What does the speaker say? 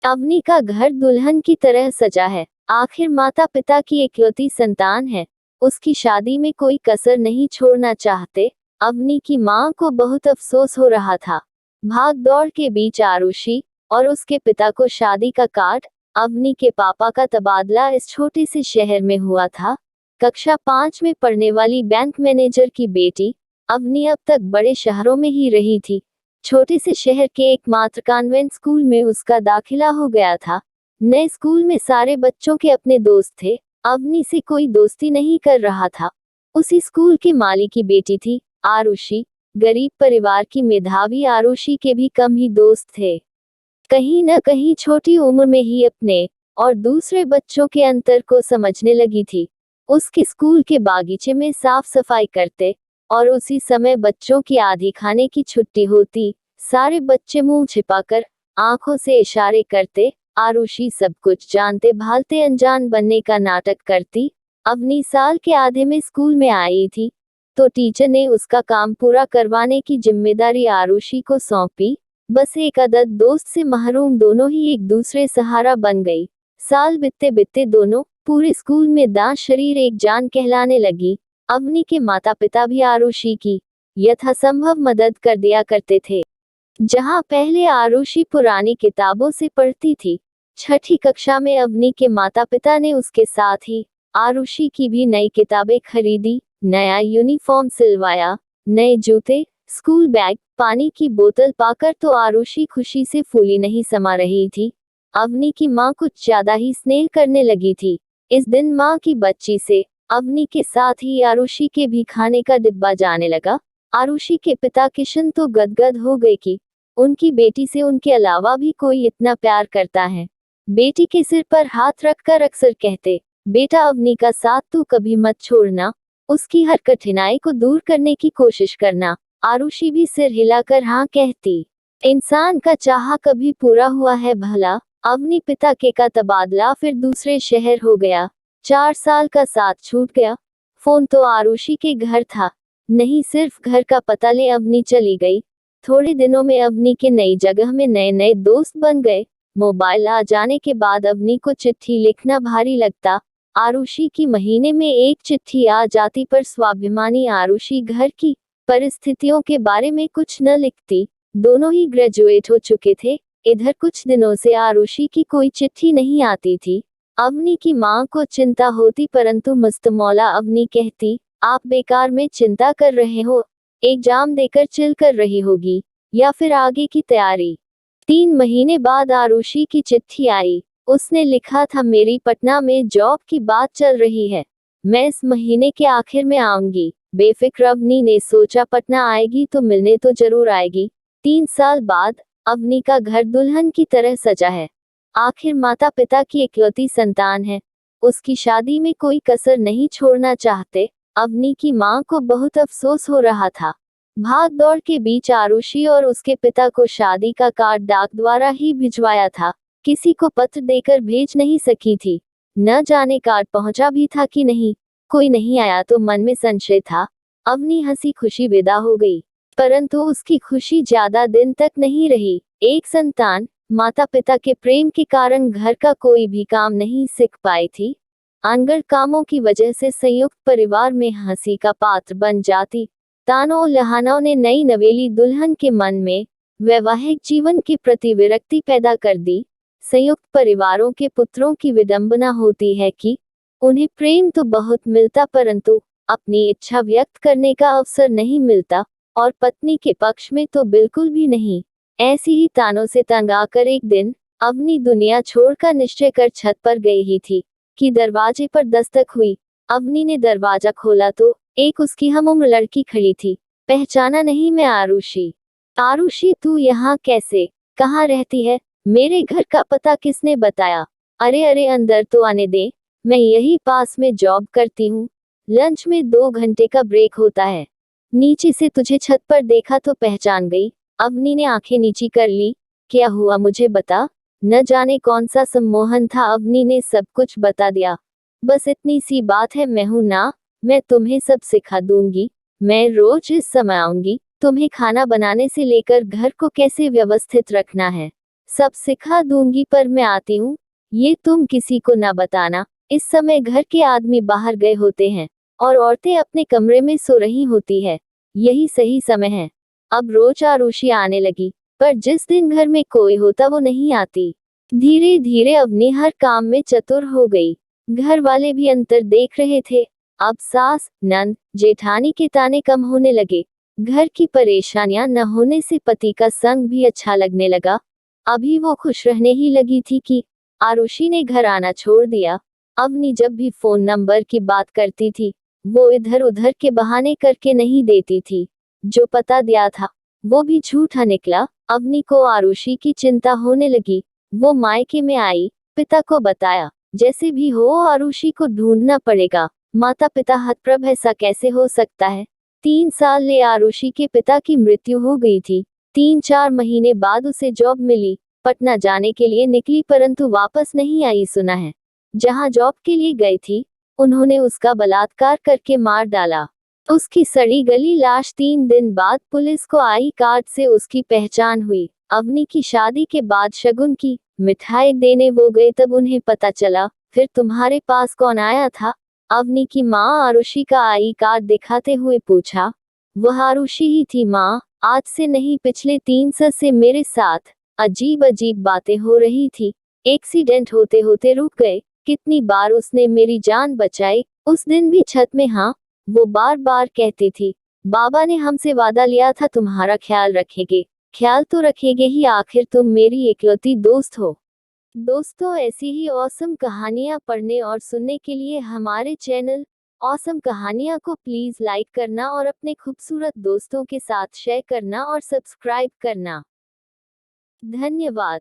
अवनी का घर दुल्हन की तरह सजा है। आखिर माता पिता की इकलौती संतान है। उसकी शादी में कोई कसर नहीं छोड़ना चाहते। अवनी की मां को बहुत अफसोस हो रहा था। भाग दौड़ के बीच आरुषि और उसके पिता को शादी का कार्ड, अवनी के पापा का तबादला इस छोटे से शहर में हुआ था। कक्षा 5 में पढ़ने वाली बैंक मैनेजर की बेटी अवनी अब तक बड़े शहरों में ही रही थी। छोटे से शहर के एकमात्र कॉन्वेंट स्कूल में उसका दाखिला हो गया था। नए स्कूल में सारे बच्चों के अपने दोस्त थे। अवनी से कोई दोस्ती नहीं कर रहा था। उसी स्कूल के माली की बेटी थी आरुषि। गरीब परिवार की मेधावी आरुषि के भी कम ही दोस्त थे। कहीं न कहीं छोटी उम्र में ही अपने और दूसरे बच्चों के अंतर को समझने लगी थी। उसके स्कूल के बागीचे में साफ सफाई करते और उसी समय बच्चों की आधी खाने की छुट्टी होती। सारे बच्चे मुंह छिपाकर आंखों से इशारे करते। आरुषि सब कुछ जानते भालते अनजान बनने का नाटक करती। अवनी साल के आधे में स्कूल में आई थी तो टीचर ने उसका काम पूरा करवाने की जिम्मेदारी आरुषि को सौंपी। बस एक अदद दोस्त से महरूम दोनों ही एक दूसरे सहारा बन गई। साल बितते बितते दोनों पूरे स्कूल में दांत शरीर एक जान कहलाने लगी। अवनी के माता पिता भी आरुषि की यथासंभव मदद कर दिया करते थे। जहां पहले आरुषि पुरानी किताबों से पढ़ती थी, छठी कक्षा में अवनी के माता पिता ने उसके साथ ही आरुषि की भी नई किताबें खरीदी, नया यूनिफॉर्म सिलवाया, नए जूते, स्कूल बैग, पानी की बोतल पाकर तो आरुषि खुशी से फूली नहीं समा रही थी। अवनी की माँ कुछ ज्यादा ही स्नेह करने लगी थी। इस दिन माँ की बच्ची से अवनी के साथ ही आरुषि के भी खाने का डिब्बा जाने लगा। आरुषि के पिता किशन तो गदगद हो गए कि उनकी बेटी से उनके अलावा भी कोई इतना प्यार करता है। बेटी के सिर पर हाथ रखकर अक्सर कहते, बेटा अवनी का साथ तू कभी मत छोड़ना, उसकी हर कठिनाई को दूर करने की कोशिश करना। आरुषि भी सिर हिलाकर हाँ कहती। इंसान का चाहा कभी पूरा हुआ है भला। अवनी पिता के का तबादला फिर दूसरे शहर हो गया। 4 साल का साथ छूट गया। फोन तो आरुषि के घर था। नहीं, सिर्फ घर का पता ले अवनी चली गई। थोड़े दिनों में अवनी के नई जगह में नए नए दोस्त बन गए। मोबाइल आ जाने के बाद अवनी को चिट्ठी लिखना भारी लगता। आरुषि की महीने में एक चिट्ठी आ जाती पर स्वाभिमानी आरुषि घर की परिस्थितियों के बारे में कुछ न लिखती। दोनों ही ग्रेजुएट हो चुके थे। इधर कुछ दिनों से आरुषि की कोई चिट्ठी नहीं आती थी। अवनी की मां को चिंता होती परंतु मुस्तमौला अवनी कहती, आप बेकार में चिंता कर रहे हो। एग्जाम देकर चिल कर रही होगी या फिर आगे की तैयारी। 3 महीने बाद आरुषि की चिट्ठी आई। उसने लिखा था, मेरी पटना में जॉब की बात चल रही है, मैं इस महीने के आखिर में आऊंगी। बेफिक्र अवनी ने सोचा पटना आएगी तो मिलने तो जरूर आएगी। 3 साल बाद अवनी का घर दुल्हन की तरह सजा है। आखिर माता पिता की इकलौती संतान है। उसकी शादी में कोई कसर नहीं छोड़ना चाहते। अवनी की मां को बहुत अफसोस हो रहा था। भाग दौड़ के बीच आरुषि और उसके पिता को शादी का कार्ड डाक द्वारा ही भिजवाया था। किसी को पत्र देकर भेज नहीं सकी थी। न जाने कार्ड पहुंचा भी था कि नहीं। कोई नहीं आया तो मन में संशय था। अवनी हंसी खुशी विदा हो गई, परंतु उसकी खुशी ज्यादा दिन तक नहीं रही। एक संतान माता पिता के प्रेम के कारण घर का कोई भी काम नहीं सीख पाई थी। अनगढ़ कामों की वजह से संयुक्त परिवार में हंसी का पात्र बन जाती। तानों लहानों ने नई नवेली दुल्हन के मन में वैवाहिक जीवन के प्रति विरक्ति पैदा कर दी। संयुक्त परिवारों के पुत्रों की विडंबना होती है कि उन्हें प्रेम तो बहुत मिलता परंतु अपनी इच्छा व्यक्त करने का अवसर नहीं मिलता, और पत्नी के पक्ष में तो बिल्कुल भी नहीं। ऐसी ही तानों से तंग आकर एक दिन अवनी दुनिया छोड़कर निश्चय कर छत पर गई ही थी कि दरवाजे पर दस्तक हुई। अवनी ने दरवाजा खोला तो एक उसकी हमउम्र लड़की खड़ी थी। पहचाना नहीं, मैं आरुषि। आरुषि, तू यहाँ कैसे? कहाँ रहती है? मेरे घर का पता किसने बताया? अरे अरे, अंदर तो आने दे, मैं यही पास में जॉब करती हूँ। लंच में 2 घंटे का ब्रेक होता है। नीचे से तुझे छत पर देखा तो पहचान गई। अवनी ने आंखें नीची कर ली। क्या हुआ मुझे बता। न जाने कौन सा सम्मोहन था, अवनी ने सब कुछ बता दिया। बस इतनी सी बात है, मैं हूं ना, मैं तुम्हें सब सिखा दूंगी। मैं रोज इस समय आऊंगी। तुम्हें खाना बनाने से लेकर घर को कैसे व्यवस्थित रखना है सब सिखा दूंगी पर मैं आती हूँ, ये तुम किसी को ना बताना। इस समय घर के आदमी बाहर गए होते हैं और औरतें अपने कमरे में सो रही होती है। यही सही समय है। अब रोज आरुषि आने लगी, पर जिस दिन घर में कोई होता वो नहीं आती। धीरे धीरे अवनी हर काम में चतुर हो गई। घर वाले भी अंतर देख रहे थे। अब सास, नंद, जेठानी के ताने कम होने लगे। घर की परेशानियां न होने से पति का संग भी अच्छा लगने लगा। अभी वो खुश रहने ही लगी थी कि आरुषि ने घर आना छोड़ दिया। अवनी जब भी फोन नंबर की बात करती थी, वो इधर उधर के बहाने करके नहीं देती थी। जो पता दिया था वो भी झूठा निकला। अवनी को आरुषि की चिंता होने लगी। वो मायके में आई, पिता को बताया, जैसे भी हो आरुषि को ढूंढना पड़ेगा। माता पिता हतप्रभ, ऐसा कैसे हो सकता है। 3 साल ले आरुषि के पिता की मृत्यु हो गई थी। 3-4 महीने बाद उसे जॉब मिली। पटना जाने के लिए निकली परंतु वापस नहीं आई। सुना है जहां जॉब के लिए गई थी, उन्होंने उसका बलात्कार करके मार डाला। उसकी सड़ी गली लाश 3 दिन बाद पुलिस को आई कार्ड से उसकी पहचान हुई। अवनी की शादी के बाद शगुन की मिठाई देने वो गए, तब उन्हें पता चला। फिर तुम्हारे पास कौन आया था? अवनी की माँ आरुषि का आई कार्ड दिखाते हुए पूछा। वह आरुषि ही थी माँ। आज से नहीं, पिछले 3 साल से मेरे साथ अजीब अजीब बातें हो रही थी। एक्सीडेंट होते होते रुक गए। कितनी बार उसने मेरी जान बचाई। उस दिन भी छत में, हाँ, वो बार बार कहती थी, बाबा ने हमसे वादा लिया था तुम्हारा ख्याल रखेंगे। ख्याल तो रखेंगे ही, आखिर तुम मेरी इकलौती दोस्त हो। दोस्तों, ऐसी ही ऑसम कहानियाँ पढ़ने और सुनने के लिए हमारे चैनल ऑसम कहानियाँ को प्लीज लाइक करना और अपने खूबसूरत दोस्तों के साथ शेयर करना और सब्सक्राइब करना। धन्यवाद।